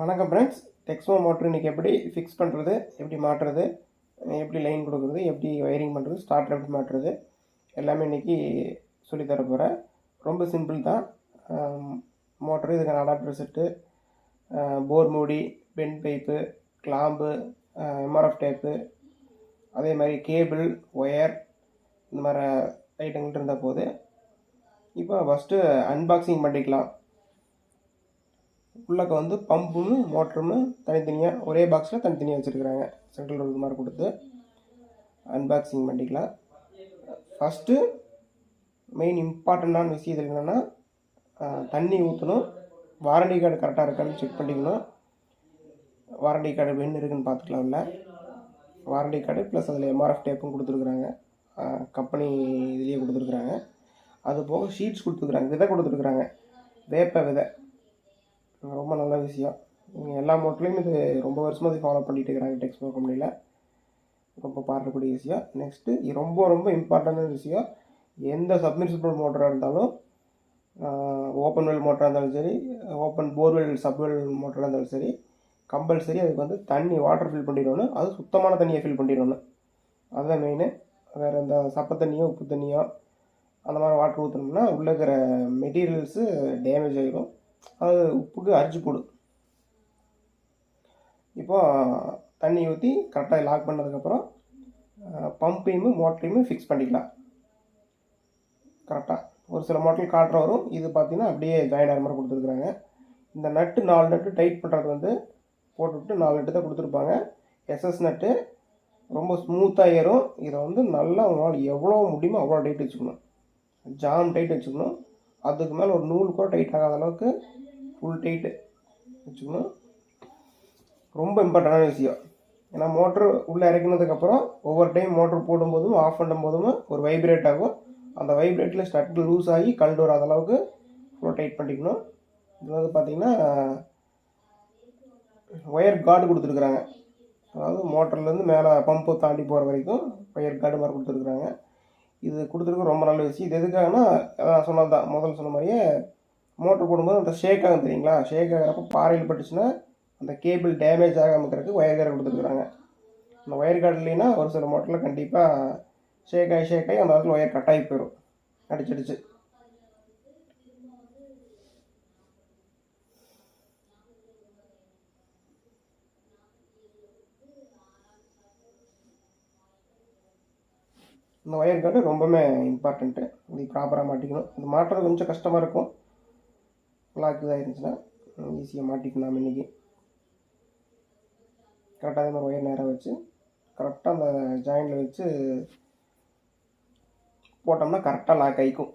வணக்கம் friends. Texmo motor இன்றைக்கி எப்படி ஃபிக்ஸ் பண்ணுறது, எப்படி மாட்டுறது, எப்படி லைன் கொடுக்குறது, எப்படி ஒயரிங் பண்ணுறது, ஸ்டார்டர் எப்படி மாட்டுறது எல்லாமே இன்றைக்கி சொல்லித்தர போகிறேன். ரொம்ப சிம்பிள் தான். மோட்ரு, இதுக்கான அடாப்டர் செட்டு, போர் மூடி, bend pipe, clamp, MRF tape, அதே மாதிரி கேபிள், ஒயர், இந்த மாதிரி ஐட்டங்கள் இருந்தால் போது. இப்போ ஃபஸ்ட்டு அன்பாக்சிங் பண்ணிக்கலாம். உள்ளக்க வந்து பம்புன்னு மோட்டருன்னு தனித்தனியாக ஒரே பாக்ஸில் தனித்தனியாக வச்சுருக்குறாங்க. சென்ட்ரல் இது மாதிரி கொடுத்து அன்பாக்சிங் பண்ணிக்கலாம். ஃபஸ்ட்டு மெயின் இம்பார்ட்டண்ட்டான விஷயம் இது என்னென்னா, தண்ணி ஊற்றணும். வாரண்டி கார்டு கரெக்டாக இருக்கான்னு செக் பண்ணிக்கணும். வாரண்டி கார்டு வென் இருக்குதுன்னு பார்த்துக்கலாம். இல்லை வாரண்டி கார்டு ப்ளஸ் அதில் எம்ஆர்எஃப் டேப்பும் கொடுத்துருக்குறாங்க. கம்பெனி இதுலேயே கொடுத்துருக்குறாங்க. அது போக ஷீட்ஸ் கொடுத்துருக்குறாங்க, விதை கொடுத்துருக்குறாங்க, வேப்ப விதை. ரொம்ப நல்ல விஷயம். எல்லா மோட்டர்லையும் இது ரொம்ப வருஷமாக ஃபாலோ பண்ணிகிட்டு இருக்கிறாங்க டெக்ஸ்மோ கம்பெனியில். ரொம்ப பார்க்கக்கூடிய விஷயம். நெக்ஸ்ட்டு ரொம்ப ரொம்ப இம்பார்ட்டண்டான விஷயம், எந்த சப்மிர்சிபிள் மோட்டராக இருந்தாலும், ஓப்பன் வெல் மோட்டராக இருந்தாலும் சரி, ஓப்பன் போர்வெல் சப்வெல் மோட்டராக இருந்தாலும் சரி, கம்பல்சரி அதுக்கு வந்து தண்ணி வாட்டர் ஃபில் பண்ணிடணும். அது சுத்தமான தண்ணியை ஃபில் பண்ணிடணும். அதுதான் மெயின். வேறு இந்த சப்பை தண்ணியோ உப்பு தண்ணியோ அந்த மாதிரி வாட்டர் ஊற்றணும்னா உள்ளே இருக்கிற மெட்டீரியல்ஸு டேமேஜ் ஆகிடும். அது உப்புக்கு அரிச்சு போடும். இப்போது தண்ணி ஊற்றி கரெக்டாக லாக் பண்ணதுக்கப்புறம் பம்பையும் மோட்டரையும் ஃபிக்ஸ் பண்ணிக்கலாம் கரெக்டாக. ஒரு சில மோட்டர் காட்டுற வரும். இது பார்த்திங்கன்னா அப்படியே ஜாயின் ஆகிற மாதிரி கொடுத்துருக்குறாங்க. இந்த நட்டு 4 நட்டு டைட் பண்ணுறது வந்து போட்டுவிட்டு 4 நட்டு தான் கொடுத்துருப்பாங்க. எஸ்எஸ் நட்டு ரொம்ப ஸ்மூத்தாக ஏறும். இதை வந்து நல்லா உங்களால் எவ்வளோ முடியுமோ அவ்வளோ டைட் வச்சுக்கணும். ஜாம் டைட் வச்சுக்கணும். அதுக்கு மேலே ஒரு நூல் கூட டைட் ஆகாத அளவுக்கு ஃபுல் டைட்டு வச்சுக்கணும். ரொம்ப இம்பார்ட்டண்டான விஷயம். ஏன்னா மோட்ரு உள்ளே இறக்கினதுக்கப்புறம் ஒவ்வொரு டைம் மோட்ரு போடும்போதும் ஆஃப் பண்ணும் போதும் ஒரு வைப்ரேட் ஆகும். அந்த வைப்ரேட்டில் ஸ்டட் லூஸ் ஆகி கழண்டு வராத அளவுக்கு ஃபுல்லாக டைட் பண்ணிக்கணும். இது வந்து பார்த்திங்கன்னா ஒயர் கார்டு கொடுத்துருக்குறாங்க. அதாவது மோட்டர்லேருந்து மேலே பம்பு தாண்டி போகிற வரைக்கும் ஒயர் கார்டு மாதிரி கொடுத்துருக்குறாங்க. இது கொடுத்துருக்கு ரொம்ப நல்ல விஷயம். இது எதுக்காகனா சொன்னது தான், முதல்ல சொன்ன மாதிரியே மோட்ரு போடும்போது அந்த ஷேக் ஆகும் தெரியுங்களா. ஷேக் ஆகிறப்போ பாறையில் பட்டுச்சுன்னா அந்த கேபிள் டேமேஜ் ஆகாமல் இருக்கிறதுக்கு ஒயர் கார்டு கொடுத்துருக்குறாங்க. அந்த ஒயர் கார்டு இல்லைன்னா ஒரு சில மோட்டரில் கண்டிப்பாக ஷேக் ஆகி அந்த இடத்துல ஒயர் கட் ஆகி போயிடும் அடிச்சடிச்சு. இந்த ஒயர் கார்டு ரொம்பவுமே இம்பார்ட்டண்ட்டு. இது ப்ராப்பராக மாட்டிக்கணும். இது மாட்டுறது கொஞ்சம் கஷ்டமாக இருக்கும். லாக் இதாக இருந்துச்சுன்னா ஈஸியாக மாட்டிக்கலாம். இன்றைக்கி கரெக்டாக அதே மாதிரி ஒயர் நேராக வச்சு கரெக்டாக அந்த ஜாயிண்டில் வச்சு போட்டோம்னா கரெக்டாக லாக் ஆகிக்கும்.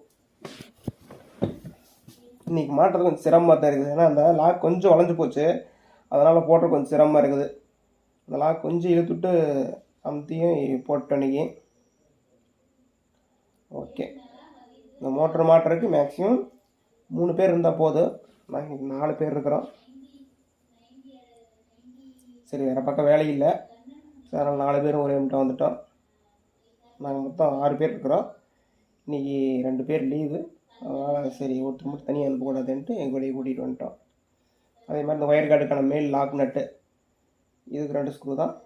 இன்றைக்கி மாட்டுறது கொஞ்சம் சிரமமாக தான் இருக்குது. ஏன்னா அந்த லாக் கொஞ்சம் வளைஞ்சு போச்சு, அதனால் போடுறது கொஞ்சம் சிரமமாக இருக்குது. அந்த லாக் கொஞ்சம் இழுத்துட்டு அமுத்தியும் போட்டோம் இன்றைக்கி. ஓகே, இந்த மோட்டர் மாட்டுறதுக்கு மேக்ஸிமம் 3 பேர் இருந்தால் போதும். நாங்கள் இன்றைக்கி 4 பேர் இருக்கிறோம். சரி, வேறு பக்கம் வேலை இல்லை, சரி அதனால் 4 பேரும் ஒரே மட்டும் வந்துட்டோம். நாங்கள் மொத்தம் 6 பேர் இருக்கிறோம். இன்றைக்கி 2 பேர் லீவு, அதனால் சரி ஒருத்தர் மட்டும் தனியாக அனுப்பக்கூடாதுன்ட்டு எங்கள் கூடயே கூட்டிகிட்டு வந்துட்டோம். அதே மாதிரி இந்த ஒயர் கார்டுக்கான மேல் லாக் நட்டு, இதுக்கு 2 ஸ்க்ரூ தான்.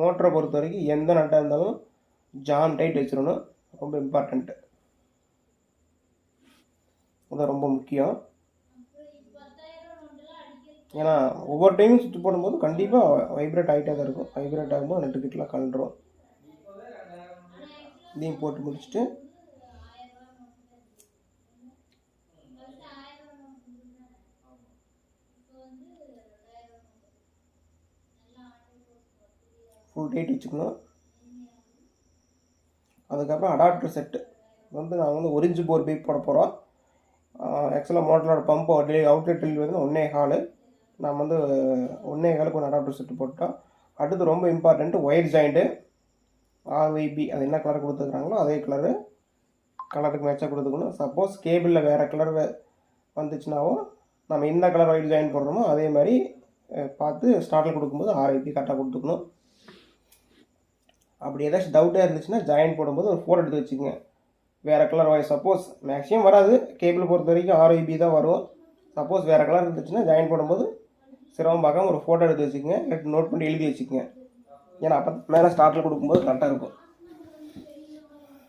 மோட்டரை பொறுத்த வரைக்கும் எந்த நட்டாக இருந்தாலும் ஜாம் டைட் வச்சிடணும். ரொம்ப இம்பார்ட்டண்ட்டு, அதுதான் ரொம்ப முக்கியம். ஏன்னா ஒவ்வொரு டைமும் சுற்றி போடும்போது கண்டிப்பாக வைப்ரேட் ஆகிட்டே தான் இருக்கும். வைப்ரேட் ஆகும்போது நட்டுக்கிட்டலாம் கலண்டுரும். இதையும் போட்டு முடிச்சுட்டு ஃபுல் டைட் வச்சுக்கணும். அதுக்கப்புறம் அடாப்டர் செட்டு வந்து நான் வந்து 1 இன்ச் போர் பைப் போட போகிறோம். ஆக்சுவலாக மோட்டரோட பம்பு அவுட்லெட் டெலிவரி வந்து 1.25. நம்ம வந்து 1.25க்கு ஒரு அடாப்டர் செட்டு போட்டோம். அடுத்து ரொம்ப இம்பார்ட்டண்ட்டு ஒயர் ஜாயிண்ட்டு ஆர்வைபி, அது என்ன கலர் கொடுத்துருக்குறாங்களோ அதே கலருக்கு மேட்சாக கொடுத்துக்கணும். சப்போஸ் கேபிளில் வேறு கலர் வந்துச்சுனாவும் நம்ம என்ன கலர் ஒயர் ஜாயின் போடுறோமோ அதே மாதிரி பார்த்து ஸ்டார்ட்டில் கொடுக்கும்போது ஆர்வைபி கரெக்டாக கொடுத்துக்கணும். அப்படி ஏதாச்சும் டவுட்டாக இருந்துச்சுன்னா ஜாயின் போடும்போது ஒரு ஃபோட்டோ எடுத்து வச்சுக்கோங்க. வேறு கலர் ஒயர் சப்போஸ் மேக்ஸிமம் வராது, கேபிள் பொறுத்த வரைக்கும் ஆர்ஐபி தான் வரும். சப்போஸ் வேறு கலர் இருந்துச்சுன்னா ஜாயின் போடும்போது சிரமம் பார்க்காம ஒரு ஃபோட்டோ எடுத்து வச்சுக்கோங்க, இல்லை நோட் பண்ணி எழுதி வச்சுக்கோங்க. ஏன்னா அப்போ மேலே ஸ்டார்ட்டில் கொடுக்கும்போது கரெக்டாக இருக்கும்.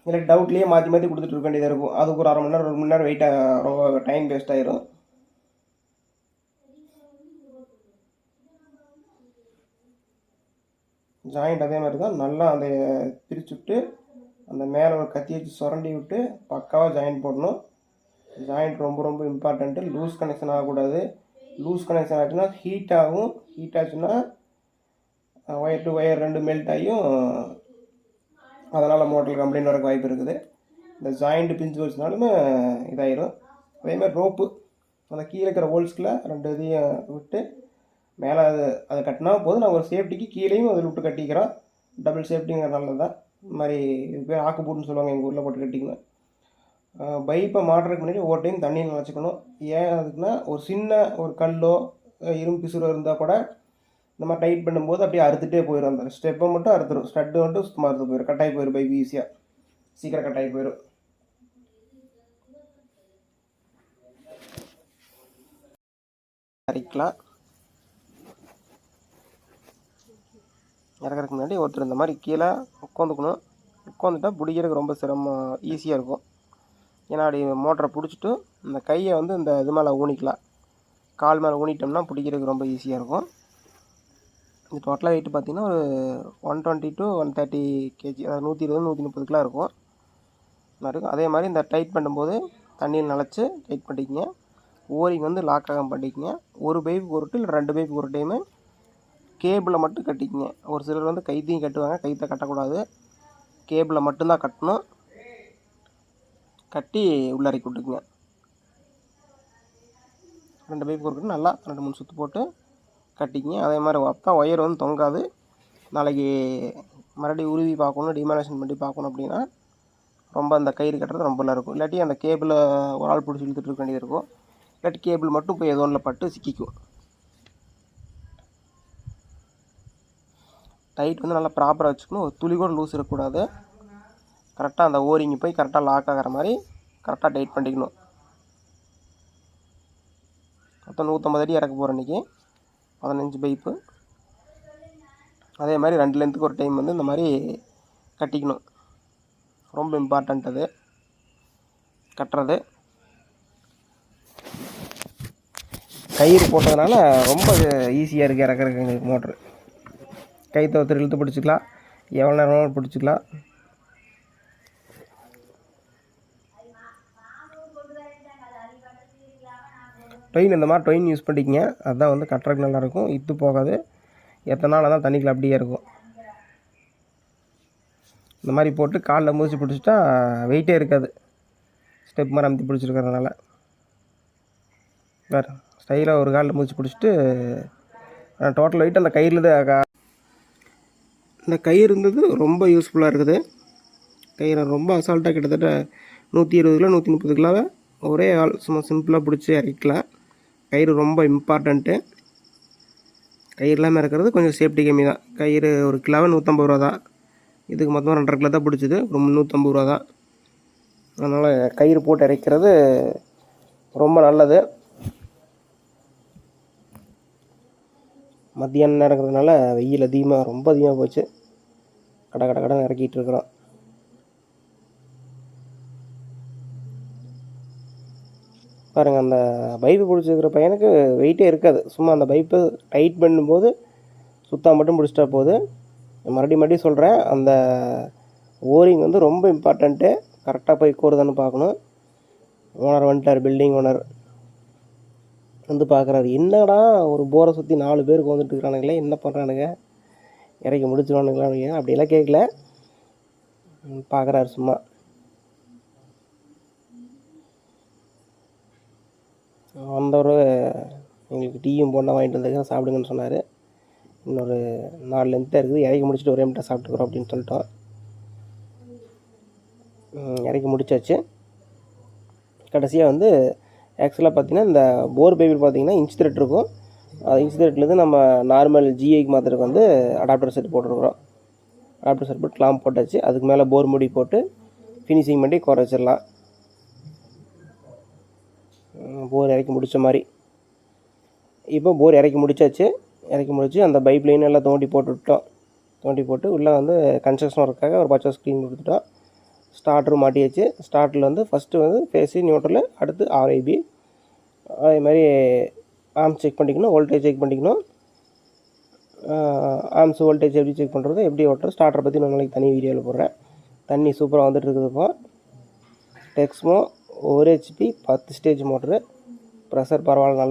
இல்லை டவுட்லேயே மாற்றி மாற்றி கொடுத்துட்டு இருக்க வேண்டியதாக இருக்கும். அதுக்கு ஒரு அரை மணி நேரம் 1 மணி நேரம் வெயிட்டாக ரொம்ப டைம் வேஸ்ட் ஆயிரும். ஜாயிண்ட் அதே மாதிரி தான் நல்லா அந்த பிரித்து விட்டு அந்த மேலே ஒரு கத்தி வச்சு சுரண்டி விட்டு பக்காவாக ஜாயிண்ட் போடணும். ஜாயிண்ட் ரொம்ப ரொம்ப இம்பார்ட்டண்ட்டு. லூஸ் கனெக்ஷன் ஆகக்கூடாது. லூஸ் கனெக்ஷன் ஆச்சுன்னா ஹீட் ஆகும். ஹீட் ஆச்சுன்னா ஒயர் டு ஒயர் 2 மெல்ட் ஆகியும் அதனால் மோட்டர் கம்ப்ளைண்ட் வரக்கு வாய்ப்பு இருக்குது. இந்த ஜாயிண்ட்டு பிஞ்சு வச்சுனாலுமே இதாயிரும். அதேமாதிரி ரோப்பு அந்த கீழே இருக்கிற ஹோல்ஸ்கில் 2 இதையும் விட்டு மேலே அதை கட்டினா போதும். நான் ஒரு சேஃப்டிக்கு கீழேயும் அதில் விட்டு கட்டிக்கிறோம். டபுள் சேஃப்டிங்கிறதுனால தான் இந்த மாதிரி இது பேர் ஆக்குப்பூட்டுன்னு சொல்லுவாங்க எங்கள் ஊரில், போட்டு கட்டிக்கணும். பைப்பை மாட்டுறதுக்கு முன்னாடி ஒவ்வொரு டைம் தண்ணியில் வச்சுக்கணும். ஏன் அதுக்குன்னா ஒரு சின்ன ஒரு கல்லோ இரும்பு பிசுறோ இருந்தால் கூட இந்த மாதிரி டைட் பண்ணும்போது அப்படியே அறுத்துட்டே போயிடும். அந்த ஸ்டெப்பை மட்டும் அறுத்துடும், ஸ்டட்டு மட்டும் சுத்தமாக அறுத்து போயிடும். கட்டாகி போயிடும், பைப் ஈஸியாக சீக்கிரம் கட்டாகி போயிடும். இறக்கலாம். இறக்குறதுக்கு முன்னாடி ஒருத்தர் இந்த மாதிரி கீழே உட்காந்துக்கணும். உட்காந்துட்டா பிடிக்கிறதுக்கு ரொம்ப சிரமம், ஈஸியாக இருக்கும். ஏன்னா அப்படி மோட்டரை பிடிச்சிட்டு இந்த கையை வந்து இந்த இது மேலே ஊனிக்கலாம். கால் மேலே ஊனிட்டோம்னா பிடிக்கிறதுக்கு ரொம்ப ஈஸியாக இருக்கும். இது டோட்டலாக வெயிட் பார்த்திங்கன்னா ஒரு 120 to 130 kg, அதாவது 120 130 கிலோ இருக்கும். அதே மாதிரி இந்த டைட் பண்ணும்போது தண்ணியில் நனைச்சி டைட் பண்ணிக்கங்க. ஓரிங் வந்து லாக் ஆகாமல் பண்ணிக்கங்க. ஒரு பைப்புக்கு ஒரு இல்லை 2 பைப்புக்கு ஒரு டைமு கேபிளை மட்டும் கட்டிக்கங்க. ஒரு சிலர் வந்து கைத்தையும் கட்டுவாங்க, கைத்தை கட்டக்கூடாது, கேபிளை மட்டும்தான் கட்டணும். கட்டி உள்ளே இறக்கி விட்டுக்குங்க. 2 பைப்பு கொடுக்கணும், நல்லா 2-3 சுற்று போட்டு கட்டிக்கிங்க. அதே மாதிரி அப்போ ஒயர் வந்து தொங்காது. நாளைக்கு மறுபடியும் உருவி பார்க்கணும், டிமாலேஷன் பண்ணி பார்க்கணும் அப்படின்னா ரொம்ப அந்த கயிறு கட்டுறது ரொம்ப நல்லா இருக்கும். இல்லாட்டி அந்த கேபிளை ஒரு ஆள் பிடிச்சி இழுத்துட்டு இருக்க வேண்டியது இருக்கும். இல்லாட்டி கேபிள் மட்டும் போய் ஏதோ ஒன்றில் பட்டு சிக்கிக்கும். டைட் வந்து நல்லா ப்ராப்பராக வச்சுக்கணும். ஒரு துளி கூட லூஸ் இருக்கக்கூடாது. கரெக்டாக அந்த ஓரிங்கி போய் கரெக்டாக லாக் ஆகிற மாதிரி கரெக்டாக டைட் பண்ணிக்கணும். மொத்தம் 150 அடி இறக்க போகிற அன்றைக்கி 15 பைப்பு. அதே மாதிரி 2 லென்த்துக்கு ஒரு டைம் வந்து இந்த மாதிரி கட்டிக்கணும். ரொம்ப இம்பார்ட்டண்ட் அது கட்டுறது. கயிறு போட்டதுனால ரொம்ப ஈஸியாக இருக்குது இறக்குறதுக்கு எங்களுக்கு மோட்ரு. கைத்தை ஒருத்தர் இழுத்து பிடிச்சிக்கலாம், எவ்வளோ நேரம் பிடிச்சிக்கலாம். டொயின் இந்த மாதிரி டொயின் யூஸ் பண்ணிக்கங்க. அதுதான் வந்து கட்டுறதுக்கு நல்லாயிருக்கும், இத்து போகாது. எத்தனை நாள் தான் தண்ணிக்குள்ள அப்படியே இருக்கும். இந்த மாதிரி போட்டு காலில் மூச்சு பிடிச்சிட்டா வெயிட்டே இருக்காது, ஸ்டெப் மாதிரி அமுத்தி பிடிச்சிருக்கிறதுனால. வேறு ஸ்டைலாக ஒரு காலில் மூச்சு பிடிச்சிட்டு டோட்டல் வெயிட் அந்த கயிறில் தான். இந்த கயிறு இருந்தது ரொம்ப யூஸ்ஃபுல்லாக இருக்குது. கயிறை ரொம்ப அசால்ட்டாக கிட்டத்தட்ட 120 கிலோ 130 கிலோவை ஒரே ஆள் சும்மா சிம்பிளாக பிடிச்சி இறக்கலாம். கயிறு ரொம்ப இம்பார்ட்டண்ட்டு. கயிறு இல்லாமல் இருக்கிறது கொஞ்சம் சேஃப்டி கம்மி தான். கயிறு ஒரு கிலோவை 150 ரூபா தான். இதுக்கு மொத்தம் 2.5 கிலோ தான் பிடிச்சிது, ஒரு 350 ரூபா தான். அதனால் கயிறு போட்டு இறைக்கிறது ரொம்ப நல்லது. மத்தியானம் இறக்குறதுனால வெயில் அதிகமாக ரொம்ப அதிகமாக போச்சு. கடன் இறக்கிட்டு இருக்கிறோம். பாருங்கள், அந்த பைப்பு பிடிச்சிருக்கிற பையனுக்கு வெயிட்டே இருக்காது. சும்மா அந்த பைப்பு டைட் பண்ணும்போது சுத்தம் மட்டும் பிடிச்சிட்டா போகுது. மறுபடியும் சொல்கிறேன், அந்த ஓரிங் வந்து ரொம்ப இம்பார்ட்டண்ட்டு. கரெக்டாக போய் கோருதான்னு பார்க்கணும். ஓனர் வந்துட்டார், பில்டிங் ஓனர் வந்து பார்க்குறாரு. என்னடா ஒரு போரை சுற்றி 4 பேருக்கு வந்துட்டு இருக்கிறானுங்களே, என்ன பண்ணுறானுங்க, இறக்கி முடிச்சிருவானுங்களா அப்படியெல்லாம் கேட்கல, பார்க்குறாரு சும்மா. வந்தவர் எங்களுக்கு டீயும் போண்டா வாங்கிட்டு வந்துருக்கேன், சாப்பிடுங்கன்னு சொன்னார். இன்னொரு 4 லென்த்தாக இருக்குது, இறக்கி முடிச்சுட்டு ஒரே மட்டும் சாப்பிட்டுக்கிறோம் அப்படின்னு சொல்லிட்டோம். இறக்கி முடிச்சாச்சு. கடைசியாக வந்து ஆக்சுவலாக பார்த்திங்கன்னா இந்த போர் பைப்பில் பார்த்திங்கன்னா இன்ச் த்ரெட் இருக்கும். இன்ச் த்ரெட்லேருந்து நம்ம நார்மல் ஜிஐக்கு மாத்திரக்கு வந்து அடாப்டர் செட் போட்டுருக்குறோம். அடாப்டர் செட் போட்டு கிளாம்ப் போட்டாச்சு. அதுக்கு மேலே போர் முடி போட்டு ஃபினிஷிங் பண்ணி குறைச்சிடலாம். போர் இறக்கி முடித்த மாதிரி. இப்போ போர் இறக்கி முடிச்சாச்சு. இறக்கி முடிச்சு அந்த பைப் லைன் எல்லாம் தோண்டி போட்டு விட்டோம். தோண்டி போட்டு உள்ளே வந்து கன்ஸ்ட்ரக்ஷன் ஒர்க்காக ஒரு பச்சை ஸ்க்ரீன் கொடுத்துட்டோம். ஸ்டார்டரும் மாட்டியாச்சு. ஸ்டார்ட்டில் வந்து ஃபஸ்ட்டு வந்து பேசி நியூட்ரல், அடுத்து ஆர்ஐபி. அதே மாதிரி ஆர்ம்ஸ் செக் பண்ணிக்கணும், வோல்டேஜ் செக் பண்ணிக்கணும். ஆர்ம்ஸ் வோல்டேஜ் எப்படி செக் பண்ணுறது, எப்படி ஓட்டுறது, ஸ்டார்டரை பற்றி நான் நாளைக்கு தனி வீடியோவில் போடுறேன். தண்ணி சூப்பராக வந்துட்டு இருக்குது. இப்போ Texmo 1 HP 10 stage motor. Pressure பரவாயில்ல, நல்லா